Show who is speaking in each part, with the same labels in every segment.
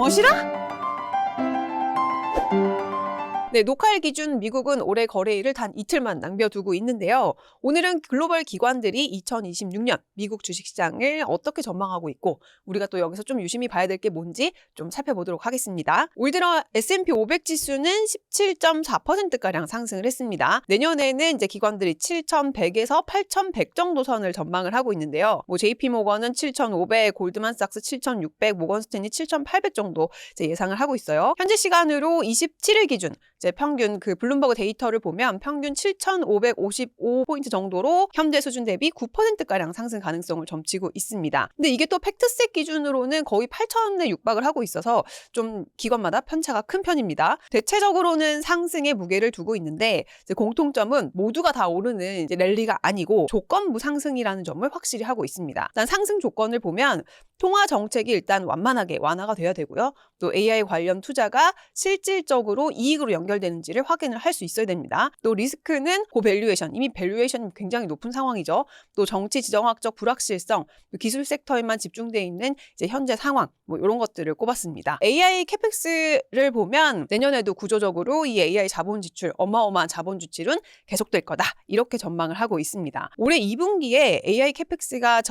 Speaker 1: 멋이라? 네, 녹화일 기준 미국은 올해 거래일을 단 이틀만 남겨두고 있는데요. 오늘은 글로벌 기관들이 2026년 미국 주식시장을 어떻게 전망하고 있고 우리가 또 여기서 좀 유심히 봐야 될 게 뭔지 좀 살펴보도록 하겠습니다. 올 들어 S&P 500 지수는 17.4%가량 상승을 했습니다. 내년에는 이제 기관들이 7,100에서 8,100 정도 선을 전망을 하고 있는데요. JP모건은 7,500, 골드만삭스 7,600, 모건스탠리 7,800 정도 이제 예상을 하고 있어요. 현재 시간으로 27일 기준 이제 평균 그 블룸버그 데이터를 보면 평균 7,555포인트 정도로 현재 수준 대비 9%가량 상승 가능성을 점치고 있습니다. 근데 이게 또 팩트셋 기준으로는 거의 8,000에 육박을 하고 있어서 좀 기관마다 편차가 큰 편입니다. 대체적으로는 상승의 무게를 두고 있는데 이제 공통점은 모두가 다 오르는 이제 랠리가 아니고 조건부 상승이라는 점을 확실히 하고 있습니다. 일단 상승 조건을 보면 통화 정책이 일단 완만하게 완화가 돼야 되고요. 또 AI 관련 투자가 실질적으로 이익으로 연결되는지를 확인을 할 수 있어야 됩니다. 또 리스크는 고밸류에이션, 이미 밸류에이션이 굉장히 높은 상황이죠. 또 정치 지정학적 불확실성, 기술 섹터에만 집중되어 있는 이제 현재 상황, 이런 것들을 꼽았습니다. AI 캐펙스를 보면 내년에도 구조적으로 이 AI 자본 지출, 어마어마한 자본 지출은 계속될 거다. 이렇게 전망을 하고 있습니다. 올해 2분기에 AI 캐펙스가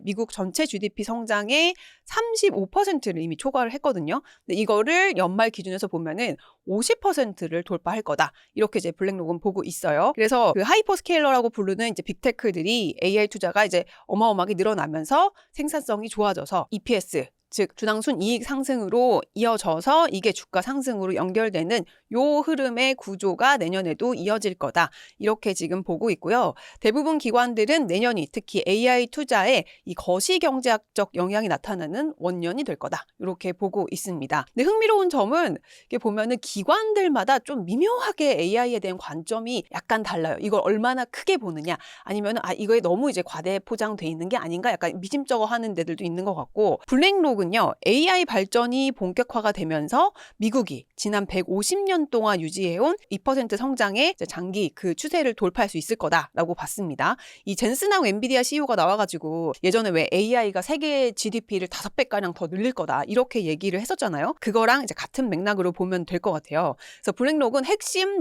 Speaker 1: 미국 전체 GDP 성장의 35%를 이미 초과를 했거든요. 근데 이거를 연말 기준에서 보면은 50%를 돌파할 거다. 이렇게 이제 블랙록은 보고 있어요. 그래서 그 하이퍼스케일러라고 부르는 이제 빅테크들이 AI 투자가 이제 어마어마하게 늘어나면서 생산성이 좋아져서 EPS, 즉 주당 순이익 상승으로 이어져서 이게 주가 상승으로 연결되는 요 흐름의 구조가 내년에도 이어질 거다. 이렇게 지금 보고 있고요. 대부분 기관들은 내년이 특히 AI 투자에 이 거시경제학적 영향이 나타나는 원년이 될 거다. 이렇게 보고 있습니다. 근데 흥미로운 점은 이게 보면은 기관들마다 좀 미묘하게 AI에 대한 관점이 약간 달라요. 이걸 얼마나 크게 보느냐, 아니면 이거에 너무 이제 과대 포장돼 있는 게 아닌가, 약간 미심쩍어 하는 데들도 있는 것 같고, 블랙록은요, AI 발전이 본격화가 되면서 미국이 지난 150년 동안 유지해온 2% 성장의 장기 그 추세를 돌파할 수 있을 거다라고 봤습니다. 이 젠슨하고 엔비디아 CEO가 나와가지고 예전에 왜 AI가 세계 GDP를 5배가량 더 늘릴 거다 이렇게 얘기를 했었잖아요. 그거랑 이제 같은 맥락으로 보면 될 것 같아요. 그래서 블랙록은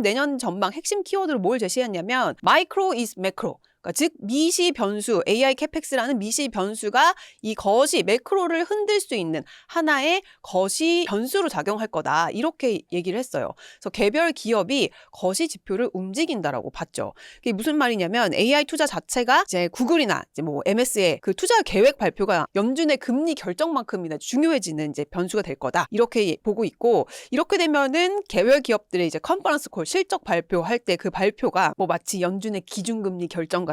Speaker 1: 내년 전망 핵심 키워드로 뭘 제시했냐면 마이크로 is 매크로. 그러니까 즉 미시 변수, AI 캐펙스라는 미시 변수가 이 거시 매크로를 흔들 수 있는 하나의 거시 변수로 작용할 거다. 이렇게 얘기를 했어요. 그래서 개별 기업이 거시 지표를 움직인다라고 봤죠. 그게 무슨 말이냐면 AI 투자 자체가 이제 구글이나 이제 MS의 그 투자 계획 발표가 연준의 금리 결정만큼이나 중요해지는 이제 변수가 될 거다. 이렇게 보고 있고, 이렇게 되면은 개별 기업들의 이제 컨퍼런스 콜 실적 발표할 때 그 발표가 마치 연준의 기준금리 결정 같은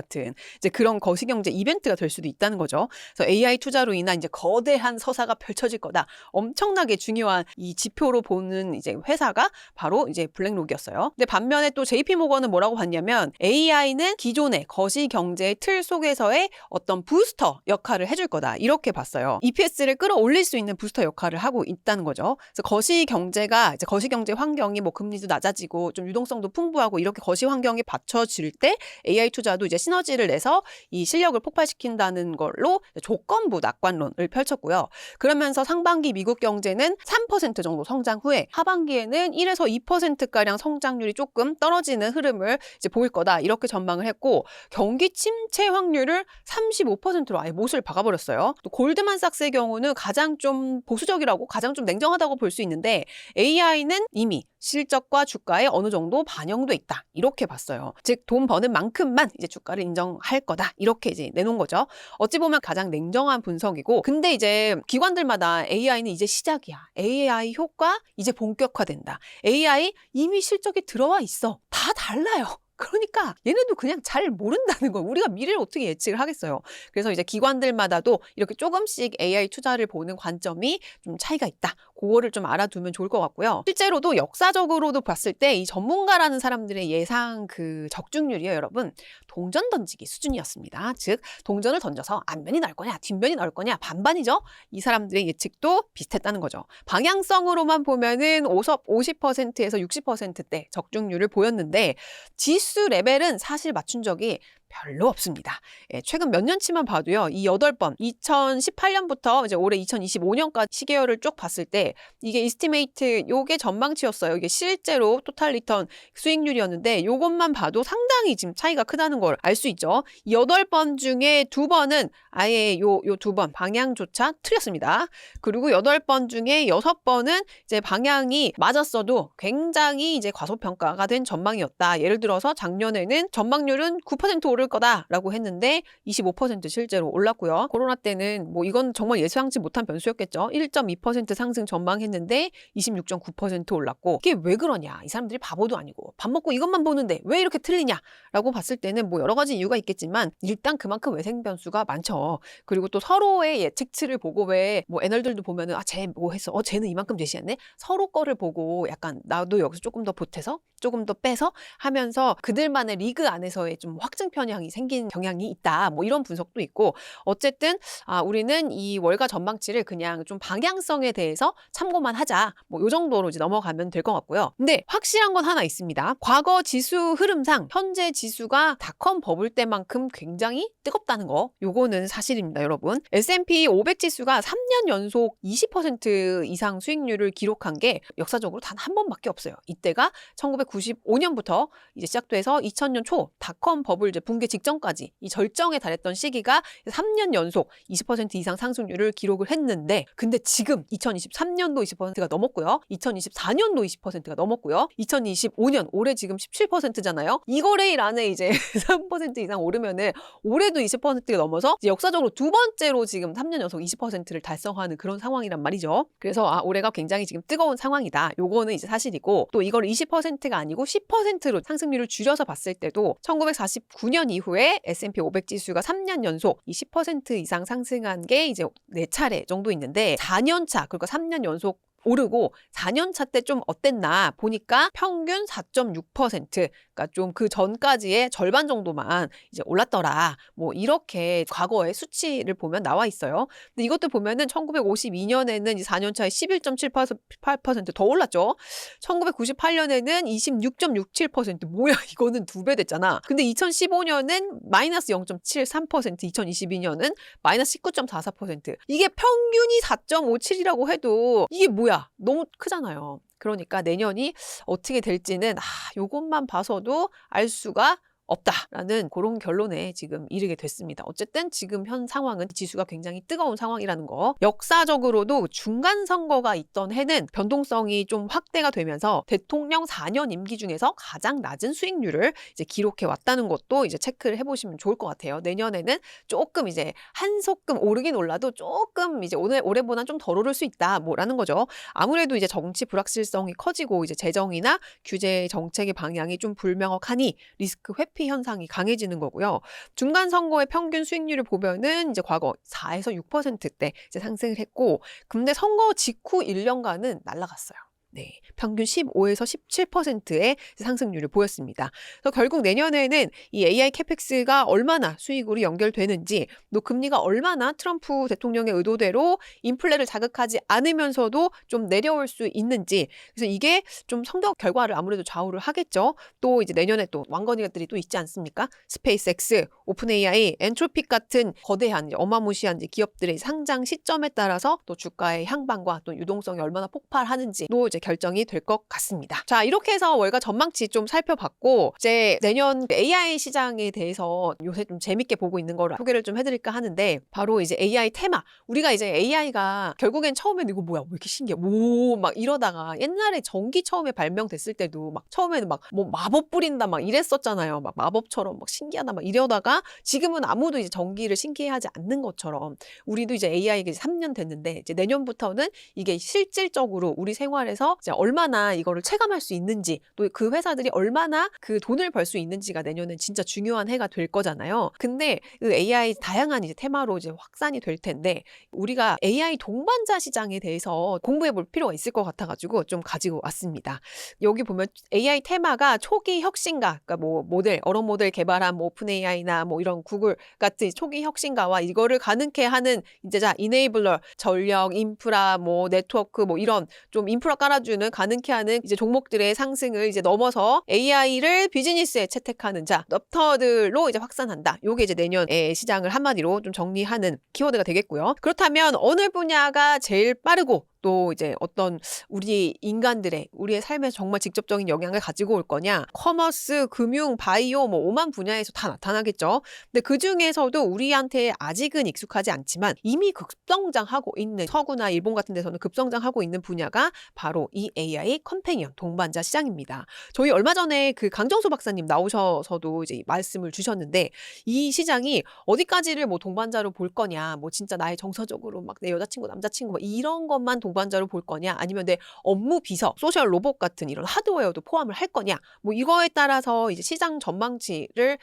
Speaker 1: 이제 그런 거시경제 이벤트가 될 수도 있다는 거죠. 그래서 AI 투자로 인한 이제 거대한 서사가 펼쳐질 거다. 엄청나게 중요한 이 지표로 보는 이제 회사가 바로 이제 블랙록이었어요. 근데 반면에 또 JP모건은 뭐라고 봤냐면 AI는 기존의 거시경제의 틀 속에서의 어떤 부스터 역할을 해줄 거다. 이렇게 봤어요. EPS를 끌어올릴 수 있는 부스터 역할을 하고 있다는 거죠. 그래서 거시경제가 이제 거시경제 환경이 금리도 낮아지고 좀 유동성도 풍부하고 이렇게 거시 환경이 받쳐질 때 AI 투자도 이제 시너지를 내서 이 실력을 폭발시킨다는 걸로 조건부 낙관론을 펼쳤고요. 그러면서 상반기 미국 경제는 3% 정도 성장 후에 하반기에는 1에서 2%가량 성장률이 조금 떨어지는 흐름을 이제 보일 거다. 이렇게 전망을 했고, 경기 침체 확률을 35%로 아예 못을 박아버렸어요. 또 골드만삭스의 경우는 가장 좀 보수적이라고, 가장 좀 냉정하다고 볼 수 있는데 AI는 이미 실적과 주가에 어느 정도 반영돼 있다. 이렇게 봤어요. 즉 돈 버는 만큼만 이제 주가를 인정할 거다. 이렇게 이제 내놓은 거죠. 어찌 보면 가장 냉정한 분석이고, 근데 이제 기관들마다 AI는 이제 시작이야. AI 효과 이제 본격화된다. AI 이미 실적이 들어와 있어. 다 달라요. 그러니까 얘네도 그냥 잘 모른다는 거예요. 우리가 미래를 어떻게 예측을 하겠어요. 그래서 이제 기관들마다도 이렇게 조금씩 AI 투자를 보는 관점이 좀 차이가 있다. 그거를 좀 알아두면 좋을 것 같고요. 실제로도 역사적으로도 봤을 때 이 전문가라는 사람들의 예상 그 적중률이요, 여러분. 동전 던지기 수준이었습니다. 즉 동전을 던져서 앞면이 나올 거냐 뒷면이 나올 거냐 반반이죠. 이 사람들의 예측도 비슷했다는 거죠. 방향성으로만 보면은 50%에서 60%대 적중률을 보였는데 지수 레벨은 사실 맞춘 적이 별로 없습니다. 예, 최근 몇 년치만 봐도요. 이 8번, 2018년부터 이제 올해 2025년까지 시계열을 쭉 봤을 때 이게 이스티메이트 요게 전망치였어요. 이게 실제로 토탈 리턴 수익률이었는데 요것만 봐도 상당히 지금 차이가 크다는 걸 알 수 있죠. 8번 중에 2번은 아예 요 2번 방향조차 틀렸습니다. 그리고 8번 중에 6번은 이제 방향이 맞았어도 굉장히 이제 과소평가가 된 전망이었다. 예를 들어서 작년에는 전망률은 9% 오를 거다라고 했는데 25% 실제로 올랐고요. 코로나 때는 뭐 이건 정말 예상치 못한 변수였겠죠. 1.2% 상승 전망했는데 26.9% 올랐고 이게 왜 그러냐. 이 사람들이 바보도 아니고 밥 먹고 이것만 보는데 왜 이렇게 틀리냐라고 봤을 때는 뭐 여러 가지 이유가 있겠지만 일단 그만큼 외생 변수가 많죠. 그리고 또 서로의 예측치를 보고 왜 뭐 애널들도 보면은 쟤 뭐 했어? 쟤는 이만큼 제시했네? 서로 거를 보고 약간 나도 여기서 조금 더 보태서 조금 더 빼서 하면서 그들만의 리그 안에서의 좀 확증 편향이 생긴 경향이 있다. 뭐 이런 분석도 있고 어쨌든 우리는 이 월가 전망치를 그냥 좀 방향성에 대해서 참고만 하자. 뭐 요 정도로 이제 넘어가면 될 것 같고요. 근데 확실한 건 하나 있습니다. 과거 지수 흐름상 현재 지수가 닷컴 버블 때만큼 굉장히 뜨겁다는 거. 요거는 사실입니다, 여러분. S&P 500 지수가 3년 연속 20% 이상 수익률을 기록한 게 역사적으로 단 한 번밖에 없어요. 이때가 1995년부터 이제 시작돼서 2000년 초 닷컴 버블 이제 붕괴 직전까지 이 절정에 달했던 시기가 3년 연속 20% 이상 상승률을 기록을 했는데 근데 지금 2023년도 20%가 넘었고요. 2024년도 20%가 넘었고요. 2025년 올해 지금 17%잖아요. 이 거래일 안에 이제 3% 이상 오르면은 올해도 20%가 넘어서 이제 역사적으로 두 번째로 지금 3년 연속 20%를 달성하는 그런 상황이란 말이죠. 그래서 올해가 굉장히 지금 뜨거운 상황이다. 요거는 이제 사실이고 또 이걸 20%가 아니고 10%로 상승률을 줄여서 봤을 때도 1949년 이후에 S&P 500 지수가 3년 연속 20% 이상 상승한 게 이제 4차례 정도 있는데 4년 차 그러니까 3년 연속 오르고 4년 차 때 좀 어땠나 보니까 평균 4.6% 그러니까 좀 그 전까지의 절반 정도만 이제 올랐더라. 뭐 이렇게 과거의 수치를 보면 나와 있어요. 근데 이것도 보면은 1952년에는 4년 차에 11.78% 더 올랐죠. 1998년에는 26.67% 뭐야 이거는 2배 됐잖아. 근데 2015년은 마이너스 0.73%, 2022년은 마이너스 19.44%. 이게 평균이 4.57이라고 해도 이게 뭐야? 너무 크잖아요. 그러니까 내년이 어떻게 될지는 요것만 봐서도 알 수가 없다라는 그런 결론에 지금 이르게 됐습니다. 어쨌든 지금 현 상황은 지수가 굉장히 뜨거운 상황이라는 거. 역사적으로도 중간 선거가 있던 해는 변동성이 좀 확대가 되면서 대통령 4년 임기 중에서 가장 낮은 수익률을 이제 기록해 왔다는 것도 이제 체크를 해보시면 좋을 것 같아요. 내년에는 조금 이제 한 소끔 오르긴 올라도 조금 이제 올해보다 좀 덜 오를 수 있다 뭐라는 거죠. 아무래도 이제 정치 불확실성이 커지고 이제 재정이나 규제 정책의 방향이 좀 불명확하니 리스크 회피 현상이 강해지는 거고요. 중간 선거의 평균 수익률을 보면은 이제 과거 4에서 6%대 이제 상승을 했고, 근데 선거 직후 1년간은 날아갔어요. 네, 평균 15에서 17%의 상승률을 보였습니다. 그래서 결국 내년에는 이 AI 캐펙스가 얼마나 수익으로 연결되는지, 또 금리가 얼마나 트럼프 대통령의 의도대로 인플레를 자극하지 않으면서도 좀 내려올 수 있는지, 그래서 이게 좀 선거 결과를 아무래도 좌우를 하겠죠. 또 이제 내년에 또 왕건이들이 또 있지 않습니까? 스페이스X, 오픈 AI, 엔트로픽 같은 거대한 어마무시한 기업들의 상장 시점에 따라서 또 주가의 향방과 또 유동성이 얼마나 폭발하는지도 이제 결정이 될 것 같습니다. 자, 이렇게 해서 월가 전망치 좀 살펴봤고, 이제 내년 AI 시장에 대해서 요새 좀 재밌게 보고 있는 거를 소개를 좀 해드릴까 하는데, 바로 이제 AI 테마. 우리가 이제 AI가 결국엔 처음에는 이거 뭐야, 왜 이렇게 신기해, 오, 막 이러다가 옛날에 전기 처음에 발명됐을 때도 막 처음에는 막 뭐 마법 뿌린다 막 이랬었잖아요. 막 마법처럼 막 신기하다 막 이러다가 지금은 아무도 이제 전기를 신기해하지 않는 것처럼 우리도 이제 AI가 3년 됐는데 이제 내년부터는 이게 실질적으로 우리 생활에서 이제 얼마나 이거를 체감할 수 있는지, 또 그 회사들이 얼마나 그 돈을 벌 수 있는지가 내년엔 진짜 중요한 해가 될 거잖아요. 근데 그 AI 다양한 이제 테마로 이제 확산이 될 텐데, 우리가 AI 동반자 시장에 대해서 공부해 볼 필요가 있을 것 같아가지고 좀 가지고 왔습니다. 여기 보면 AI 테마가 초기 혁신가, 그러니까 뭐 모델, 언어 모델 개발한 뭐 오픈 AI나 뭐 이런 구글 같은 초기 혁신가와 이거를 가능케 하는 이제 이네이블러, 전력, 인프라, 뭐 네트워크, 뭐 이런 좀 인프라 도와주는 가능케 하는 이제 종목들의 상승을 이제 넘어서 AI를 비즈니스에 채택하는 자, 럽터들로 이제 확산한다. 요게 이제 내년의 시장을 한마디로 좀 정리하는 키워드가 되겠고요. 그렇다면 어느 분야가 제일 빠르고 또 이제 어떤 우리 인간들의 우리의 삶에 정말 직접적인 영향을 가지고 올 거냐? 커머스, 금융, 바이오 뭐 오만 분야에서 다 나타나겠죠. 근데 그 중에서도 우리한테 아직은 익숙하지 않지만 이미 급성장하고 있는 서구나 일본 같은 데서는 급성장하고 있는 분야가 바로 이 AI 컴패니언 동반자 시장입니다. 저희 얼마 전에 그 강정수 박사님 나오셔서도 이제 말씀을 주셨는데 이 시장이 어디까지를 뭐 동반자로 볼 거냐? 뭐 진짜 나의 정서적으로 막 내 여자친구, 남자친구 막 이런 것만 동반자로 볼 거냐 아니면 내 업무 비서, 소셜 로봇 같은 이런 하드웨어도 포함을 할 거냐 뭐 이거에 따라서 이제 시장 전망치를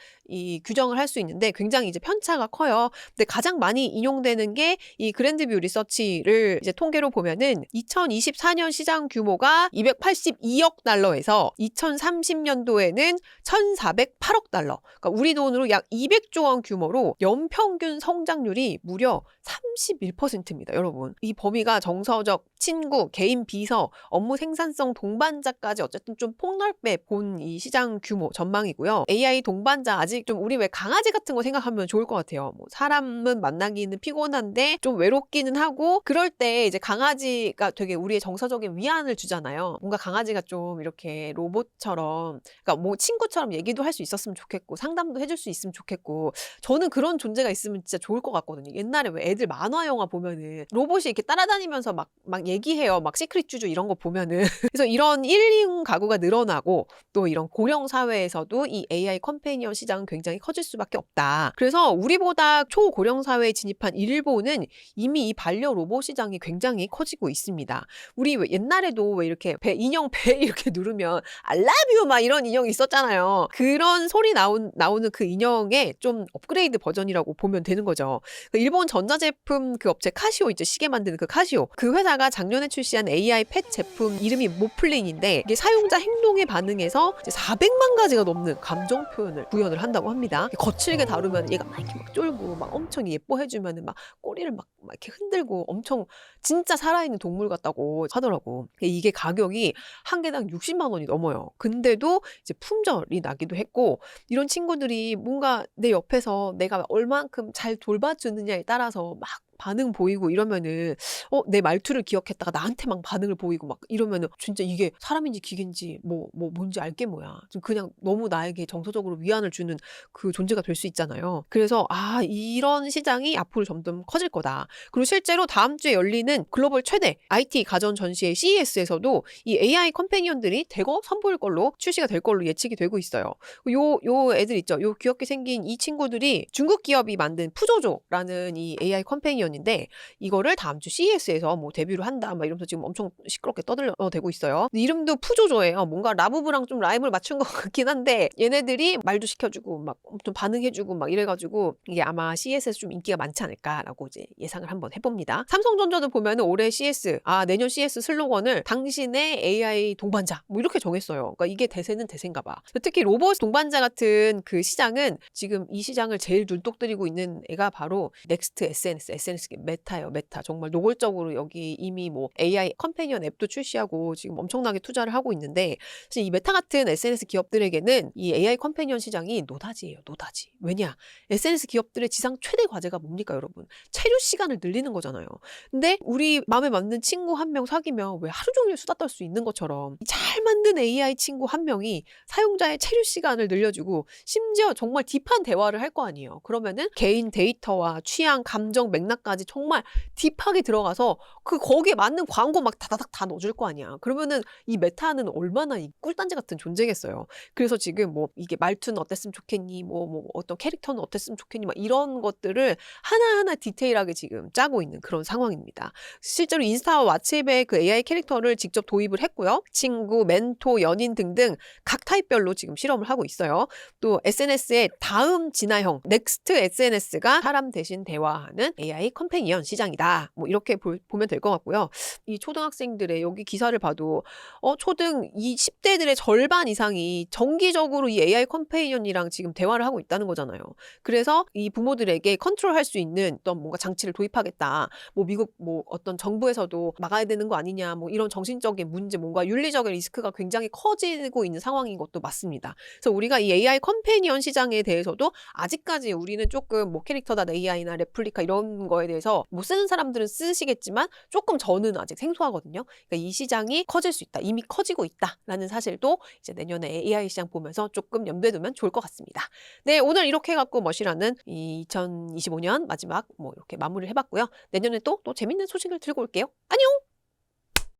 Speaker 1: 규정을 할 수 있는데 굉장히 이제 편차가 커요. 근데 가장 많이 인용되는 게 이 그랜드뷰 리서치를 이제 통계로 보면은 2024년 시장 규모가 282억 달러에서 2030년도에는 1,408억 달러. 그러니까 우리 돈으로 약 200조 원 규모로 연평균 성장률이 무려 31%입니다, 여러분. 이 범위가 정서적, 친구, 개인 비서, 업무 생산성 동반자까지 어쨌든 좀 폭넓게 본 이 시장 규모 전망이고요. AI 동반자 아직 좀 우리 왜 강아지 같은 거 생각하면 좋을 것 같아요. 뭐 사람은 만나기는 피곤한데 좀 외롭기는 하고 그럴 때 이제 강아지가 되게 우리의 정서적인 위안을 주잖아요. 뭔가 강아지가 좀 이렇게 로봇처럼 그러니까 뭐 친구처럼 얘기도 할 수 있었으면 좋겠고 상담도 해줄 수 있으면 좋겠고 저는 그런 존재가 있으면 진짜 좋을 것 같거든요. 옛날에 왜 애들 만화 영화 보면은 로봇이 이렇게 따라다니면서 막 얘기해요. 막 시크릿 주주 이런 거 보면은. 그래서 이런 1인 가구가 늘어나고 또 이런 고령 사회에서도 이 AI 컴패니언 시장은 굉장히 커질 수밖에 없다. 그래서 우리보다 초고령 사회에 진입한 일본은 이미 이 반려 로봇 시장이 굉장히 커지고 있습니다. 우리 왜 옛날에도 왜 이렇게 인형 배 이렇게 누르면 I love you 막 이런 인형이 있었잖아요. 그런 소리 나오는 그 인형의 좀 업그레이드 버전이라고 보면 되는 거죠. 일본 전자제품 그 업체 카시오 이제 시계 만드는 그 카시오 그 회사가 작년에 출시한 AI 펫 제품 이름이 모플린인데 이게 사용자 행동에 반응해서 이제 400만 가지가 넘는 감정 표현을 구현을 한다고 합니다. 거칠게 다루면 얘가 막 이렇게 막 쫄고 막 엄청 예뻐해주면은 막 꼬리를 막 이렇게 흔들고 엄청 진짜 살아있는 동물 같다고 하더라고. 이게 가격이 한 개당 60만 원이 넘어요. 근데도 이제 품절이 나기도 했고 이런 친구들이 뭔가 내 옆에서 내가 얼만큼 잘 돌봐주느냐에 따라서 막 반응 보이고 이러면은 내 말투를 기억했다가 나한테 막 반응을 보이고 막 이러면은 진짜 이게 사람인지 기계인지 뭔지 알게 뭐야. 좀 그냥 너무 나에게 정서적으로 위안을 주는 그 존재가 될 수 있잖아요. 그래서 이런 시장이 앞으로 점점 커질 거다. 그리고 실제로 다음 주에 열리는 글로벌 최대 IT 가전 전시회 CES에서도 이 AI 컴패니언들이 대거 선보일 걸로 출시가 될 걸로 예측이 되고 있어요. 요 애들 있죠. 요 귀엽게 생긴 이 친구들이 중국 기업이 만든 푸조조라는 이 AI 컴패니언 인데 이거를 다음 주 CES에서 뭐 데뷔를 한다 막 이러면서 지금 엄청 시끄럽게 떠들어대고 있어요. 이름도 푸조조예요. 뭔가 라부부랑 좀 라임을 맞춘 것 같긴 한데 얘네들이 말도 시켜주고 막 좀 반응해주고 막 이래가지고 이게 아마 CES에서 좀 인기가 많지 않을까라고 이제 예상을 한번 해봅니다. 삼성전자도 보면은 올해 CS 내년 CS 슬로건을 당신의 AI 동반자 뭐 이렇게 정했어요. 그러니까 이게 대세는 대세인가 봐. 특히 로봇 동반자 같은 그 시장은 지금 이 시장을 제일 눈독 들이고 있는 애가 바로 넥스트 SNS 메타예요, 메타. 정말 노골적으로 여기 이미 뭐 AI 컴패니언 앱도 출시하고 지금 엄청나게 투자를 하고 있는데 사실 이 메타 같은 SNS 기업들에게는 이 AI 컴패니언 시장이 노다지예요, 노다지. 왜냐? SNS 기업들의 지상 최대 과제가 뭡니까, 여러분? 체류 시간을 늘리는 거잖아요. 근데 우리 마음에 맞는 친구 한 명 사귀면 왜 하루 종일 수다 떨 수 있는 것처럼 잘 만든 AI 친구 한 명이 사용자의 체류 시간을 늘려주고 심지어 정말 딥한 대화를 할 거 아니에요. 그러면은 개인 데이터와 취향, 감정, 맥락까지 정말 딥하게 들어가서 거기에 맞는 광고 막 다다닥 다 넣어줄 거 아니야. 그러면은 이 메타는 얼마나 이 꿀단지 같은 존재겠어요. 그래서 지금 뭐 이게 말투는 어땠으면 좋겠니? 뭐 어떤 캐릭터는 어땠으면 좋겠니? 막 이런 것들을 하나하나 디테일하게 지금 짜고 있는 그런 상황입니다. 실제로 인스타와 왓츠앱의 그 AI 캐릭터를 직접 도입을 했고요. 친구, 멘토, 연인 등등 각 타입별로 지금 실험을 하고 있어요. 또 SNS의 다음 진화형 넥스트 SNS가 사람 대신 대화하는 AI 컴패니언 시장이다. 뭐 이렇게 보면 될 것 같고요. 이 초등학생들의 여기 기사를 봐도 초등 이 10대들의 절반 이상이 정기적으로 이 AI 컴패니언이랑 지금 대화를 하고 있다는 거잖아요. 그래서 이 부모들에게 컨트롤할 수 있는 어떤 뭔가 장치를 도입하겠다. 뭐 미국 뭐 어떤 정부에서도 막아야 되는 거 아니냐. 뭐 이런 정신적인 문제, 뭔가 윤리적인 리스크가 굉장히 커지고 있는 상황인 것도 맞습니다. 그래서 우리가 이 AI 컴패니언 시장에 대해서도 아직까지 우리는 조금 뭐 캐릭터다 AI나 레플리카 이런 거에 대해서 뭐 쓰는 사람들은 쓰시겠지만 조금 저는 아직 생소하거든요. 그러니까 이 시장이 커질 수 있다. 이미 커지고 있다라는 사실도 이제 내년에 AI 시장 보면서 조금 염두에 두면 좋을 것 같습니다. 네, 오늘 이렇게 해갖고 머시라는 이 2025년 마지막 뭐 이렇게 마무리를 해봤고요. 내년에 또 재밌는 소식을 들고 올게요. 안녕!